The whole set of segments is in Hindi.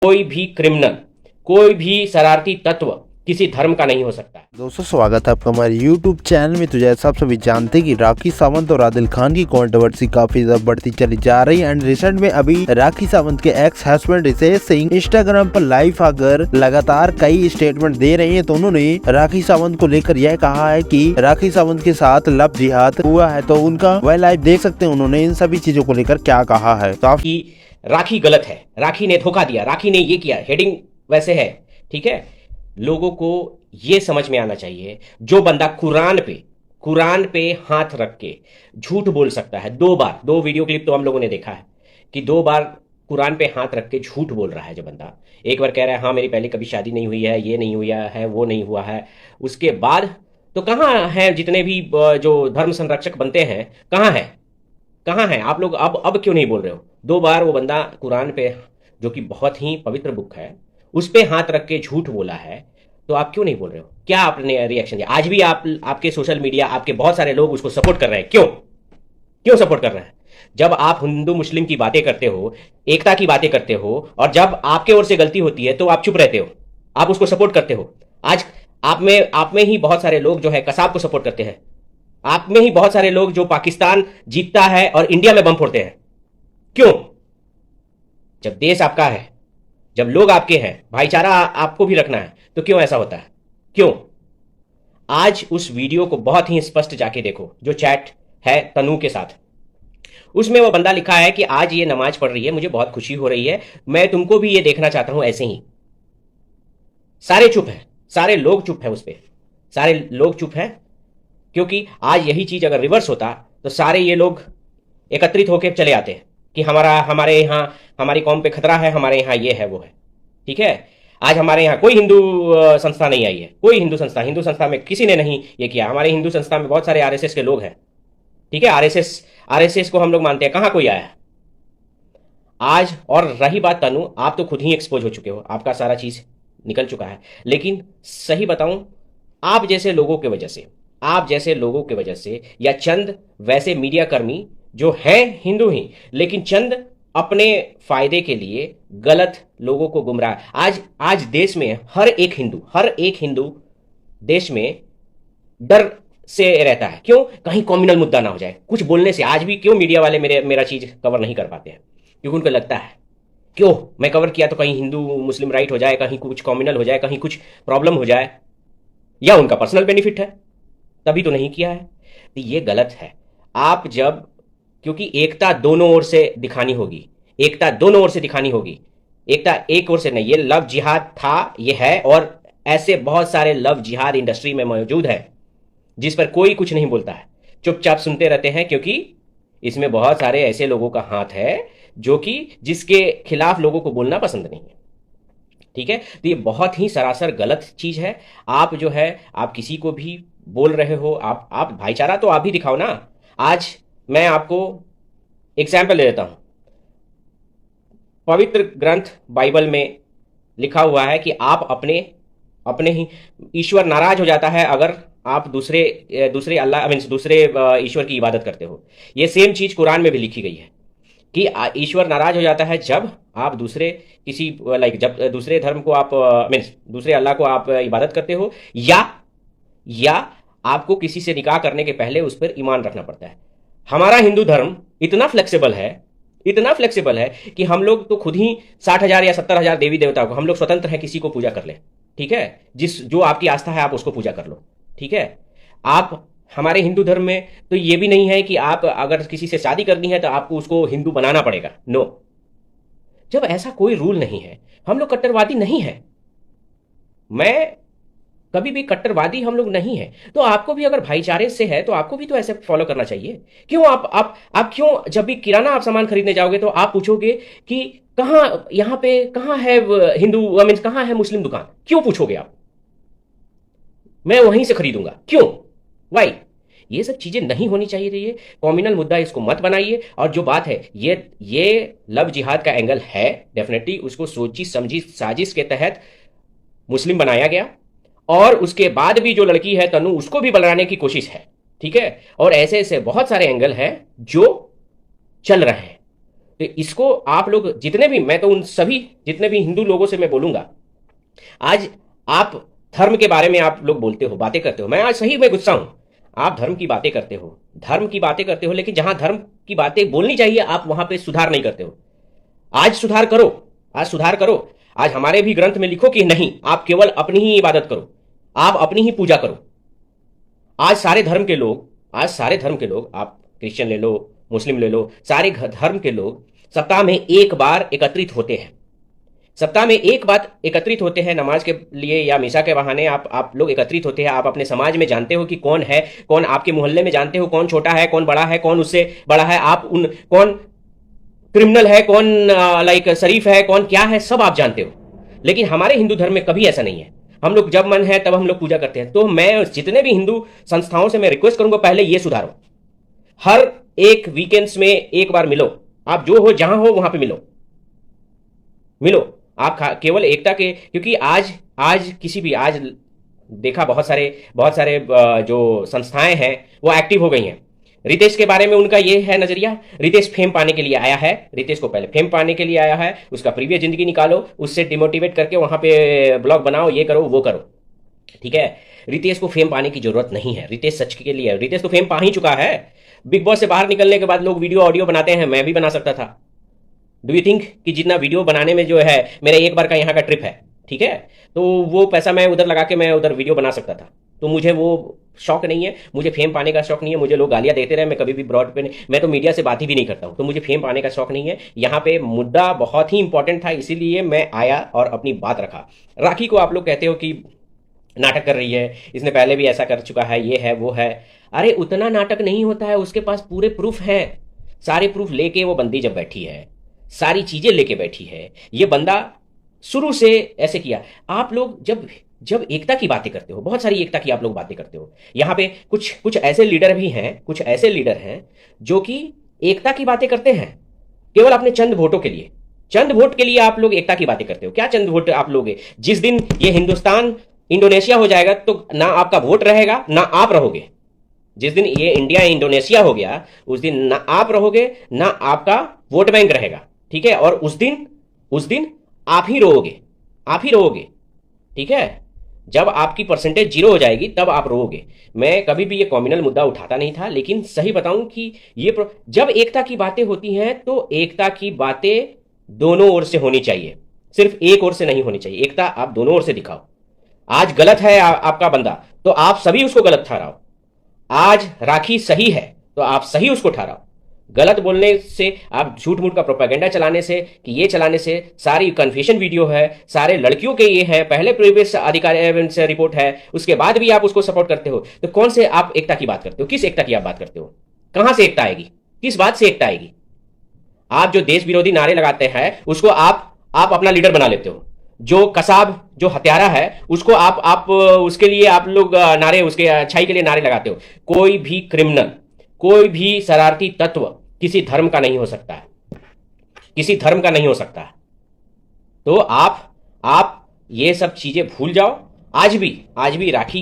कोई भी क्रिमिनल, कोई भी शरारती तत्व किसी धर्म का नहीं हो सकता। दोस्तों, स्वागत है आपका हमारे YouTube चैनल में। तो जैसा आप सभी जानते हैं कि राखी सावंत और आदिल खान की कंट्रोवर्सी काफी ज्यादा बढ़ती चली जा रही है। एंड रिसेंट में अभी राखी सावंत के ex husband Ritesh Singh Instagram पर लाइव आकर लगातार कई स्टेटमेंट दे रहे हैं। तो उन्होंने राखी सावंत को लेकर यह कहा है कि राखी सावंत के साथ लव जिहाद हुआ है। तो उनका वह लाइव देख सकते हैं, उन्होंने इन सभी चीजों को लेकर क्या कहा है। तो आप राखी गलत है, राखी ने धोखा दिया, राखी ने ये किया, हेडिंग वैसे है, ठीक है। लोगों को ये समझ में आना चाहिए, जो बंदा कुरान पे हाथ रख के झूठ बोल सकता है, 2 बार, 2 वीडियो क्लिप तो हम लोगों ने देखा है कि 2 बार कुरान पे हाथ रख के झूठ बोल रहा है। जो बंदा एक बार कह रहा है हाँ मेरी पहले कभी शादी नहीं हुई है, ये नहीं हुआ है, वो नहीं हुआ है, उसके बाद तो कहाँ है जितने भी जो धर्म संरक्षक बनते हैं, कहाँ हैं आप लोग? अब क्यों नहीं बोल रहे हो? 2 बार वो बंदा कुरान पे, जो कि बहुत ही पवित्र बुक है, उस पे हाथ रख के झूठ बोला है, तो आप क्यों नहीं बोल रहे हो? क्या आपने रिएक्शन दिया? आज भी आपके सोशल मीडिया, आपके बहुत सारे लोग उसको सपोर्ट कर रहे हैं। क्यों सपोर्ट कर रहे हैं? जब आप हिंदू मुस्लिम की बातें करते हो, एकता की बातें करते हो, और जब आपके ओर से गलती होती है तो आप चुप रहते हो, आप उसको सपोर्ट करते हो। आज आप में ही बहुत सारे लोग जो है कसाब को सपोर्ट करते हैं। आप में ही बहुत सारे लोग जो पाकिस्तान जीतता है और इंडिया में बम फोड़ते हैं। क्यों? जब देश आपका है, जब लोग आपके हैं, भाईचारा आपको भी रखना है, तो क्यों ऐसा होता है? क्यों? आज उस वीडियो को बहुत ही स्पष्ट जाके देखो, जो चैट है तनु के साथ, उसमें वो बंदा लिखा है कि आज ये नमाज पढ़ रही है, मुझे बहुत खुशी हो रही है, मैं तुमको भी ये देखना चाहता हूं ऐसे ही। सारे चुप हैं, सारे लोग चुप है, उस पर सारे लोग चुप हैं, क्योंकि आज यही चीज अगर रिवर्स होता तो सारे ये लोग एकत्रित होकर चले आते हैं कि हमारे यहाँ हमारी कौम पे खतरा है, हमारे यहाँ ये है वो है, ठीक है। आज हमारे यहाँ कोई हिंदू संस्था नहीं आई है, कोई हिंदू संस्था में किसी ने नहीं ये किया। हमारे हिंदू संस्था में बहुत सारे आरएसएस के लोग हैं, ठीक है। आरएसएस को हम लोग मानते हैं, कहाँ कोई आया है आज? और रही बात तनु, आप तो खुद ही एक्सपोज हो चुके हो, आपका सारा चीज निकल चुका है। लेकिन सही बताऊं, आप जैसे लोगों की वजह से या चंद वैसे मीडिया कर्मी जो हैं हिंदू ही, लेकिन चंद अपने फायदे के लिए गलत लोगों को गुमराह, आज देश में हर एक हिंदू देश में डर से रहता है। क्यों? कहीं कम्युनल मुद्दा ना हो जाए कुछ बोलने से। आज भी क्यों मीडिया वाले मेरा चीज कवर नहीं कर पाते हैं? क्योंकि उनको लगता है क्यों मैं कवर किया तो कहीं हिंदू मुस्लिम राइट हो जाए, कहीं कुछ कम्युनल हो जाए, कहीं कुछ प्रॉब्लम हो जाए, या उनका पर्सनल बेनिफिट है, तभी तो नहीं किया है। तो ये गलत है। आप जब, क्योंकि एकता दोनों ओर से दिखानी होगी, एकता एक ओर से नहीं। ये लव जिहाद था, ये है, और ऐसे बहुत सारे लव जिहाद इंडस्ट्री में मौजूद है जिस पर कोई कुछ नहीं बोलता है, चुपचाप सुनते रहते हैं, क्योंकि इसमें बहुत सारे ऐसे लोगों का हाथ है जो कि जिसके खिलाफ लोगों को बोलना पसंद नहीं है, ठीक है। तो ये बहुत ही सरासर गलत चीज है। आप जो है, आप किसी को भी बोल रहे हो, आप भाईचारा तो आप भी दिखाओ ना। आज मैं आपको एग्जाम्पल दे देता हूं। पवित्र ग्रंथ बाइबल में लिखा हुआ है कि आप अपने ही ईश्वर नाराज हो जाता है अगर आप दूसरे अल्लाह मीन्स दूसरे ईश्वर की इबादत करते हो। ये सेम चीज कुरान में भी लिखी गई है कि ईश्वर नाराज हो जाता है जब आप जब दूसरे धर्म को आप मीन्स दूसरे अल्लाह को आप इबादत करते हो, या आपको किसी से निकाह करने के पहले उस पर ईमान रखना पड़ता है। हमारा हिंदू धर्म इतना फ्लेक्सिबल है कि हम लोग तो खुद ही 60,000 या 70,000 देवी देवताओं को हम लोग स्वतंत्र हैं, किसी को पूजा कर ले, ठीक है। जो आपकी आस्था है आप उसको पूजा कर लो, ठीक है। आप हमारे हिंदू धर्म में तो ये भी नहीं है कि आप अगर किसी से शादी करनी है तो आपको उसको हिंदू बनाना पड़ेगा। नो, जब ऐसा कोई रूल नहीं है, हम लोग कट्टरवादी नहीं है, मैं कभी भी कट्टरवादी हम लोग नहीं है, तो आपको भी अगर भाईचारे से है तो आपको भी तो ऐसे फॉलो करना चाहिए। क्यों आप क्यों जब भी किराना आप सामान खरीदने जाओगे तो आप पूछोगे कि कहाँ, यहाँ पे कहाँ है हिंदू मीन्स कहाँ है मुस्लिम दुकान? क्यों पूछोगे आप? मैं वहीं से खरीदूंगा, क्यों? वाई? ये सब चीजें नहीं होनी चाहिए थी। ये कॉम्युनल मुद्दा, इसको मत बनाइए। और जो बात है, ये लव जिहाद का एंगल है, डेफिनेटली उसको सोची समझी साजिश के तहत मुस्लिम बनाया गया, और उसके बाद भी जो लड़की है तनु, उसको भी बनाने की कोशिश है, ठीक है। और ऐसे ऐसे बहुत सारे एंगल हैं जो चल रहे हैं। तो इसको आप लोग जितने भी, मैं तो उन सभी जितने भी हिंदू लोगों से मैं बोलूंगा, आज आप धर्म के बारे में आप लोग बोलते हो, बातें करते हो, मैं आज सही में गुस्सा हूं। आप धर्म की बातें करते हो, धर्म की बातें करते हो, लेकिन जहां धर्म की बातें बोलनी चाहिए आप वहां पे सुधार नहीं करते हो। आज सुधार करो, आज सुधार करो। आज हमारे भी ग्रंथ में लिखो कि नहीं, आप केवल अपनी ही इबादत करो, आप अपनी ही पूजा करो। आज सारे धर्म के लोग, आज सारे धर्म के लोग, आप क्रिश्चियन ले लो, मुस्लिम ले लो, सारे धर्म के लोग सप्ताह में एक बार एकत्रित होते हैं। सप्ताह में एक बार एकत्रित होते हैं नमाज के लिए या मिसा के बहाने आप लोग एकत्रित होते हैं। आप अपने समाज में जानते हो कि कौन है कौन, आपके मोहल्ले में जानते हो कौन छोटा है कौन बड़ा है, कौन उससे बड़ा है, आप उन कौन क्रिमिनल है कौन लाइक शरीफ है कौन क्या है, सब आप जानते हो। लेकिन हमारे हिंदू धर्म में कभी ऐसा नहीं है। हम लोग जब मन है तब हम लोग पूजा करते हैं। तो मैं जितने भी हिंदू संस्थाओं से मैं रिक्वेस्ट करूंगा, पहले ये सुधारो। हर एक वीकेंड्स में एक बार मिलो, आप जो हो जहां हो वहां पे मिलो मिलो। आप केवल एकता के, क्योंकि आज किसी भी, आज देखा बहुत सारे जो संस्थाएं हैं वो एक्टिव हो गई हैं। रितेश के बारे में उनका ये है नजरिया, रितेश फेम पाने के लिए आया है, रितेश को पहले फेम पाने के लिए आया है, उसका प्रीवियस जिंदगी निकालो, उससे डिमोटिवेट करके वहां पे ब्लॉग बनाओ, ये करो वो करो, ठीक है। रितेश को फेम पाने की जरूरत नहीं है, रितेश सच के लिए है, रितेश तो फेम पा ही चुका है। बिग बॉस से बाहर निकलने के बाद लोग वीडियो ऑडियो बनाते हैं, मैं भी बना सकता था। डू यू थिंक कि जितना वीडियो बनाने में जो है मेरा एक बार का यहाँ का ट्रिप है, ठीक है, तो वो पैसा मैं उधर लगा के मैं उधर वीडियो बना सकता था। तो मुझे वो शौक नहीं है, मुझे फेम पाने का शौक नहीं है। मुझे लोग गालियां देते रहे, मैं कभी भी ब्रॉड पे नहीं, मैं तो मीडिया से बात ही भी नहीं करता हूं, तो मुझे फेम पाने का शौक नहीं है। यहाँ पे मुद्दा बहुत ही इंपॉर्टेंट था, इसीलिए मैं आया और अपनी बात रखा। राखी को आप लोग कहते हो कि नाटक कर रही है, इसने पहले भी ऐसा कर चुका है, ये है वो है। अरे उतना नाटक नहीं होता है, उसके पास पूरे प्रूफ है, सारे प्रूफ लेके वो बंदी जब बैठी है, सारी चीजें लेके बैठी है। ये बंदा शुरू से ऐसे किया। आप लोग जब एकता की बातें करते हो, बहुत सारी एकता की आप लोग बातें करते हो, यहां पे कुछ ऐसे लीडर भी हैं, कुछ ऐसे लीडर हैं जो कि एकता की बातें करते हैं केवल अपने चंद वोटों के लिए। चंद वोट के लिए आप लोग एकता की बातें करते हो। क्या चंद वोट आप लोगे? जिस दिन ये हिंदुस्तान इंडोनेशिया हो जाएगा तो ना आपका वोट रहेगा ना आप रहोगे। जिस दिन ये इंडिया इंडोनेशिया हो गया उस दिन ना आप रहोगे ना आपका वोट बैंक रहेगा, ठीक है। और उस दिन आप ही रोओगे, आप ही रोओगे, ठीक है। जब आपकी परसेंटेज जीरो हो जाएगी तब आप रोओगे। मैं कभी भी ये कॉम्युनल मुद्दा उठाता नहीं था, लेकिन सही बताऊं कि जब एकता की बातें होती हैं तो एकता की बातें दोनों ओर से होनी चाहिए, सिर्फ एक ओर से नहीं होनी चाहिए। एकता आप दोनों ओर से दिखाओ। आज गलत है आपका बंदा तो आप सभी उसको गलत ठहराओ। आज राखी सही है तो आप सही उसको ठहराओ। गलत बोलने से, आप झूठ मूठ का प्रोपेगेंडा चलाने से, कि ये चलाने से, सारी कन्फेशन वीडियो है, सारे लड़कियों के ये है, पहले प्रीवियस अधिकारी से रिपोर्ट है, उसके बाद भी आप उसको सपोर्ट करते हो, तो कौन से आप एकता की बात करते हो? किस एकता की आप बात करते हो? कहां से एकता आएगी? किस बात से एकता आएगी? आप जो देश विरोधी नारे लगाते हैं उसको आप अपना लीडर बना लेते हो। जो कसाब, जो हत्यारा है, उसको आप उसके लिए आप लोग नारे, उसके अच्छाई के लिए नारे लगाते हो। कोई भी क्रिमिनल, कोई भी शरारती तत्व किसी धर्म का नहीं हो सकता है, किसी धर्म का नहीं हो सकता है। तो आप ये सब चीजें भूल जाओ। आज भी राखी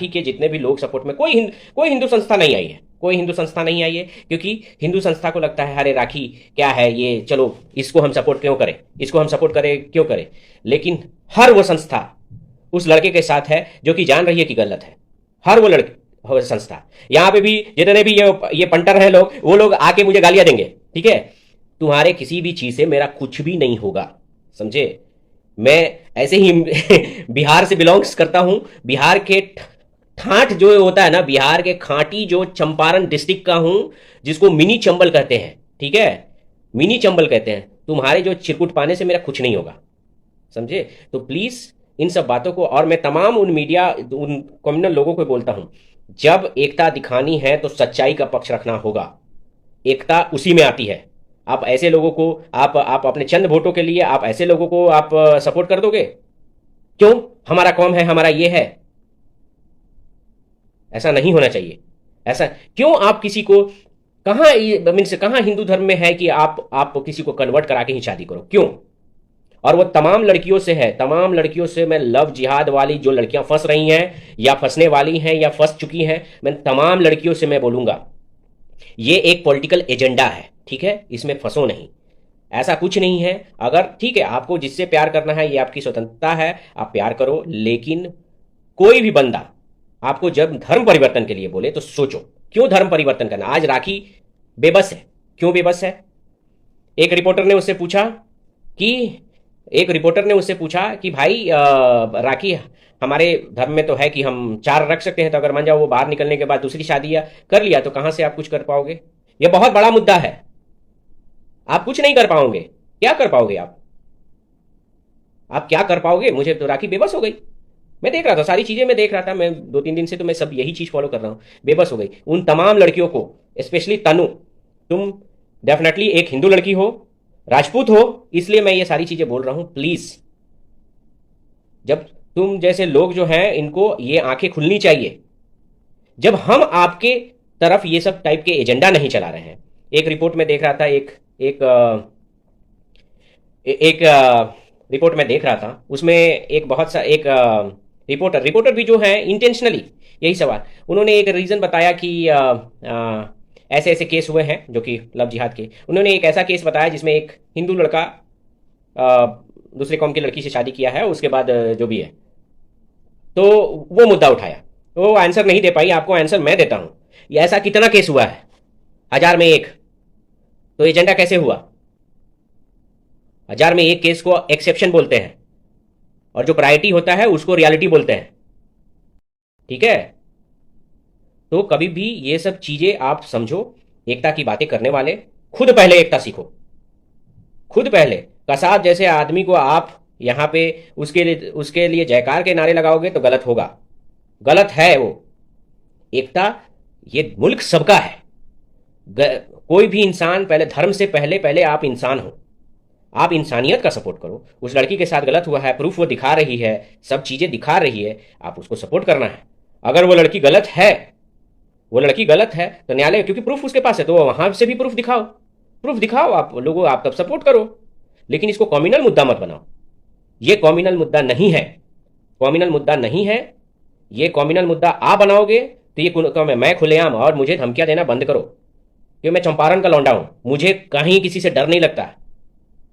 के जितने भी लोग सपोर्ट में, कोई हिंदू संस्था नहीं आई है, कोई हिंदू संस्था नहीं आई है, क्योंकि हिंदू संस्था को लगता है अरे राखी क्या है ये, चलो इसको हम सपोर्ट क्यों करें, इसको हम सपोर्ट करें। लेकिन हर वो संस्था उस लड़के के साथ है जो कि जान रही है कि गलत है। हर वो संस्था, यहां पे भी जितने भी ये पंटर हैं लोग, वो लोग आके मुझे गालियां देंगे, ठीक है। तुम्हारे किसी भी चीज से मेरा कुछ भी नहीं होगा, समझे। मैं ऐसे ही बिहार से बिलोंग्स करता हूं। बिहार के ठाठ जो होता है ना, बिहार के खांटी जो चंपारण डिस्ट्रिक्ट का हूं, जिसको मिनी चंबल कहते हैं, ठीक है, मिनी चंबल कहते हैं। तुम्हारे जो चिरकुट पाने से मेरा कुछ नहीं होगा, समझे। तो प्लीज इन सब बातों को, और मैं तमाम उन मीडिया, उन कम्युनल लोगों को बोलता हूं, जब एकता दिखानी है तो सच्चाई का पक्ष रखना होगा। एकता उसी में आती है। आप ऐसे लोगों को, आप अपने चंद वोटों के लिए आप ऐसे लोगों को आप सपोर्ट कर दोगे? क्यों? हमारा कौम है, हमारा ये है। ऐसा नहीं होना चाहिए। ऐसा क्यों? आप किसी को कहां हिंदू धर्म में है कि आप किसी को कन्वर्ट करा के ही शादी करो? क्यों? और वो तमाम लड़कियों से है, तमाम लड़कियों से मैं लव जिहाद वाली जो लड़कियां फंस रही हैं या फंसने वाली हैं या फंस चुकी हैं, मैं तमाम लड़कियों से मैं बोलूंगा, ये एक पॉलिटिकल एजेंडा है। ठीक है, इसमें फंसो नहीं, ऐसा कुछ नहीं है। अगर ठीक है, आपको जिससे प्यार करना है ये आपकी स्वतंत्रता है, आप प्यार करो, लेकिन कोई भी बंदा आपको जब धर्म परिवर्तन के लिए बोले तो सोचो क्यों धर्म परिवर्तन करना। आज राखी बेबस है, क्यों बेबस है? एक रिपोर्टर ने उससे पूछा कि भाई राखी हमारे धर्म में तो है कि हम 4 रख सकते हैं, तो अगर मान जाओ वो बाहर निकलने के बाद दूसरी शादी कर लिया तो कहां से आप कुछ कर पाओगे? ये बहुत बड़ा मुद्दा है, आप कुछ नहीं कर पाओगे। क्या कर पाओगे आप क्या कर पाओगे? मुझे तो राखी बेबस हो गई। मैं देख रहा था, सारी चीजें मैं देख रहा था, मैं 2-3 दिन से तो मैं सब यही चीज फॉलो कर रहा हूं। बेबस हो गई उन तमाम लड़कियों को, स्पेशली तनु, तुम डेफिनेटली एक हिंदू लड़की हो, राजपूत हो, इसलिए मैं ये सारी चीजें बोल रहा हूं। प्लीज, जब तुम जैसे लोग जो हैं इनको ये आंखें खुलनी चाहिए, जब हम आपके तरफ ये सब टाइप के एजेंडा नहीं चला रहे हैं। एक रिपोर्ट में देख रहा था, एक रिपोर्ट में देख रहा था, उसमें एक बहुत सा एक रिपोर्टर भी जो है इंटेंशनली यही सवाल, उन्होंने एक रीज़न बताया कि ऐसे ऐसे केस हुए हैं जो कि लव जिहाद के। उन्होंने एक ऐसा केस बताया जिसमें एक हिंदू लड़का दूसरे कौम की लड़की से शादी किया है, उसके बाद जो भी है, तो वो मुद्दा उठाया, तो वो आंसर नहीं दे पाई। आपको आंसर मैं देता हूँ। ये ऐसा कितना केस हुआ है? 1000 में 1। तो एजेंडा कैसे हुआ? 1000 में 1 केस को एक्सेप्शन बोलते हैं, और जो प्रायोरिटी होता है उसको रियलिटी बोलते हैं, ठीक है? तो कभी भी ये सब चीजें आप समझो। एकता की बातें करने वाले खुद पहले एकता सीखो, खुद पहले। कसाब जैसे आदमी को आप यहां पे उसके लिए जयकार के नारे लगाओगे तो गलत होगा, गलत है वो। एकता, ये मुल्क सबका है। कोई भी इंसान पहले, धर्म से पहले आप इंसान हो, आप इंसानियत का सपोर्ट करो। उस लड़की के साथ गलत हुआ है, प्रूफ वो दिखा रही है, सब चीजें दिखा रही है, आप उसको सपोर्ट करना है। अगर वो लड़की गलत है तो न्यायालय, क्योंकि प्रूफ उसके पास है, तो वहां से भी प्रूफ दिखाओ आप लोगों, आप तब सपोर्ट करो। लेकिन इसको कॉम्युनल मुद्दा मत बनाओ। ये कॉम्युनल मुद्दा नहीं है, ये कॉम्युनल मुद्दा आप बनाओगे तो ये मैं खुलेआम, और मुझे धमकियां देना बंद करो, क्योंकि मैं चंपारण का लौंडा हूं, मुझे कहीं किसी से डर नहीं लगता,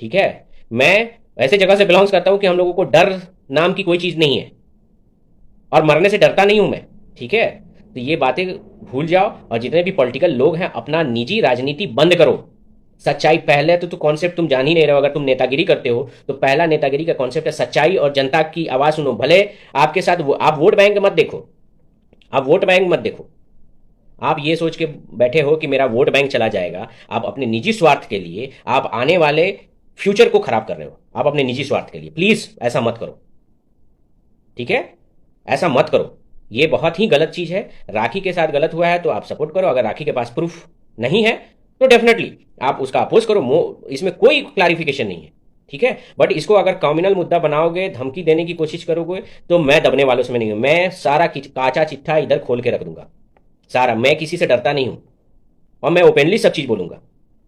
ठीक है? मैं ऐसे जगह से बिलोंग्स करता हूं कि हम लोगों को डर नाम की कोई चीज नहीं है, और मरने से डरता नहीं हूं मैं, ठीक है? तो ये बातें भूल जाओ, और जितने भी पॉलिटिकल लोग हैं अपना निजी राजनीति बंद करो। सच्चाई पहले तो कॉन्सेप्ट तुम जान ही नहीं रहे हो। अगर तुम नेतागिरी करते हो तो पहला नेतागिरी का कॉन्सेप्ट है सच्चाई और जनता की आवाज सुनो। भले आपके साथ आप वोट बैंक मत देखो, आप ये सोच के बैठे हो कि मेरा वोट बैंक चला जाएगा। आप अपने निजी स्वार्थ के लिए, आप आने वाले फ्यूचर को खराब कर रहे हो, आप अपने निजी स्वार्थ के लिए। प्लीज ऐसा मत करो, ठीक है? ऐसा मत करो, ये बहुत ही गलत चीज है। राखी के साथ गलत हुआ है तो आप सपोर्ट करो, अगर राखी के पास प्रूफ नहीं है तो डेफिनेटली आप उसका अपोज करो, इसमें कोई क्लैरिफिकेशन नहीं है, ठीक है? बट इसको अगर कम्युनल मुद्दा बनाओगे, धमकी देने की कोशिश करोगे, तो मैं दबने वालों से नहीं हूं। मैं सारा काचा चिट्ठा इधर खोल के रख दूंगा, सारा। मैं किसी से डरता नहीं हूं, और मैं ओपनली सब चीज बोलूंगा,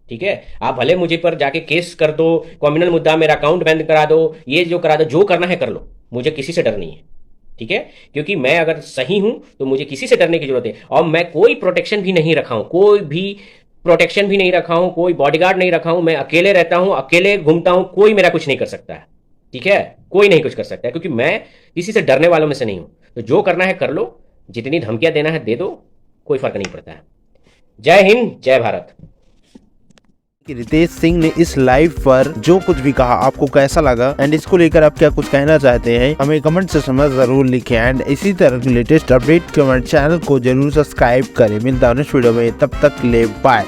ठीक है? आप भले मुझे पर जाके केस कर दो, कम्युनल मुद्दा, मेरा अकाउंट बंद करा दो, ये जो करा दो, जो करना है कर लो, मुझे किसी से डर नहीं है, ठीक है? क्योंकि मैं अगर सही हूं तो मुझे किसी से डरने की जरूरत है। और मैं कोई प्रोटेक्शन भी नहीं रखा हूं, कोई बॉडीगार्ड नहीं रखा हूं। मैं अकेले रहता हूं, अकेले घूमता हूं, कोई मेरा कुछ नहीं कर सकता है, ठीक है? कोई नहीं कुछ कर सकता है, क्योंकि मैं किसी से डरने वालों में से नहीं हूं। तो जो करना है कर लो, जितनी धमकियां देना है दे दो, कोई फर्क नहीं पड़ता है। जय हिंद, जय भारत। रितेश सिंह ने इस लाइव पर जो कुछ भी कहा आपको कैसा लगा, एंड इसको लेकर आप क्या कुछ कहना चाहते हैं, हमें कमेंट सेक्शन में जरूर लिखें। एंड इसी तरह की लेटेस्ट अपडेट के हमारे चैनल को जरूर सब्सक्राइब करें। मिलता है नेक्स्ट वीडियो में, तब तक ले बाय।